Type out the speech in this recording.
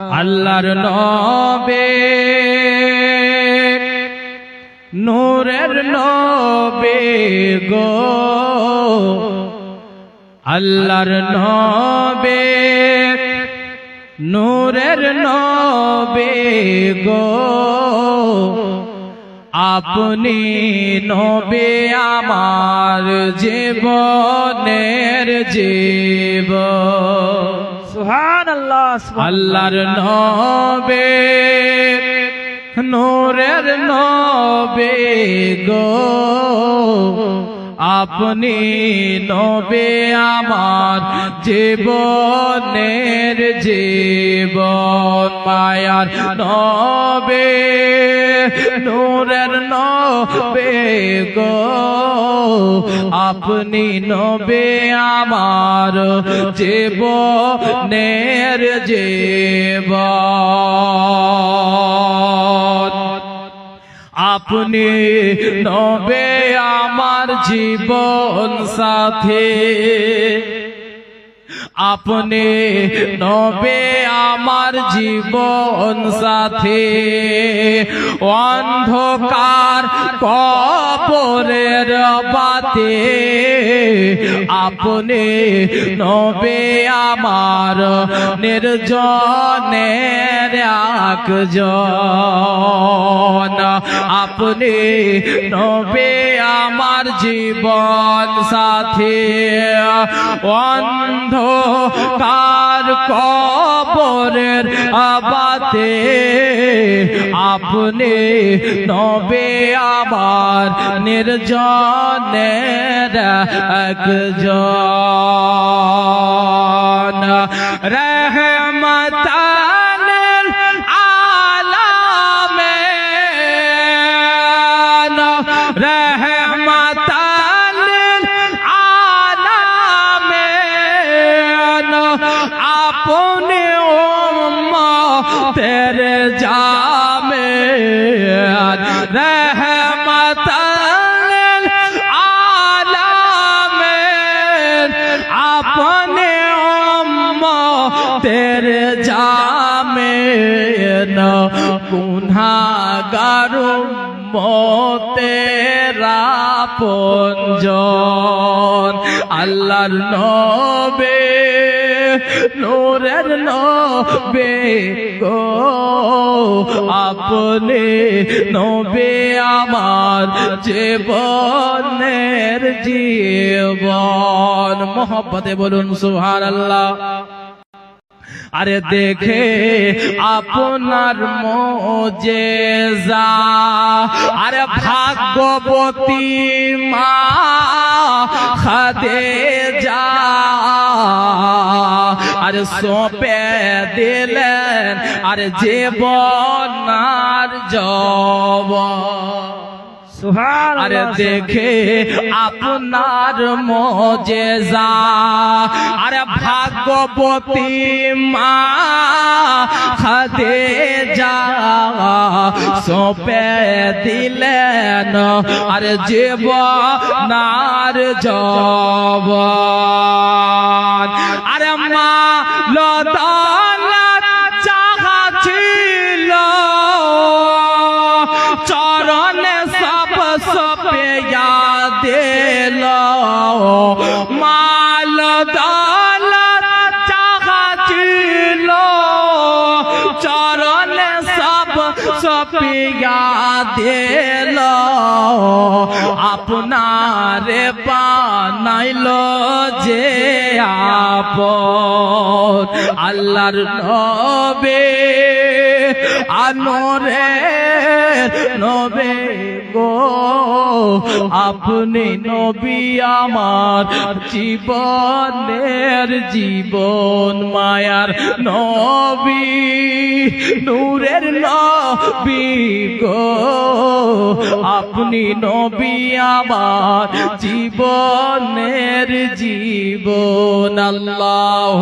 আল্লাহর নবী নূরের নবী গো, আল্লাহর নবী নূরের নবী গো, আপনি নবী আমার জীবনের জীবন। সুবহানাল্লাহ। আল্লাহর নবী নূরের নবী গো, আপনি নবী আমার জীবনের জীবন। মায়ার নবী নূরের নবী গো, আপনি নবী আমার জীবনের জীবন। আপনি নবী আমার জীবন সাথী, আপনি নবী আমার জীবন সাথী। অন্ধকার কবরের বাতি, আপনি নবী আমার নির্জনের একজন। আপনি নবী আমার জীবন সাথী। অন্ধকার কবরের বাতি, আপনি নবী আমার নির্জনের একজন। রহমতান আলামিন, রহমতান আলামিন, আপনি উম্মতের জামিন। রহমতান আলামিন, আপনি উম্মতের জামিন। গুনাহগার উম্মতের আপনজন। আল্লাহর নবী নূরের নবী গো, আপনি নবী আমার জীবনের জীবন। মোহব্বতে বলুন সুবহানাল্লাহ। আরে দেখে আপনার মুজিজা, আরে ভাগ্যবতী মা খাদিজা, আরে সঁপে দিলেন আরে জীবন আর যৌবন। আরে দেখে আপনার মুজিজা, আরে ভাগ্যবতী মা খাদিজা, সঁপে দিলেন আরে জীবন আর যৌবন। আরে মা লদৌলত যাহা ছিল, চরণে সব সপিয়া দিল। মাল দৌলত যাহা ছিল, চরণে সব সপিয়া দিল। আপনারে বানাইল যে আপন। আল্লাহর নবী আনোরে নবী গো, আপনি নবী আমার জীবনের জীবন। মায়ার নবী নূরের নবী গো, আপনি নবী আমার জীবনের জীবন। আল্লাহ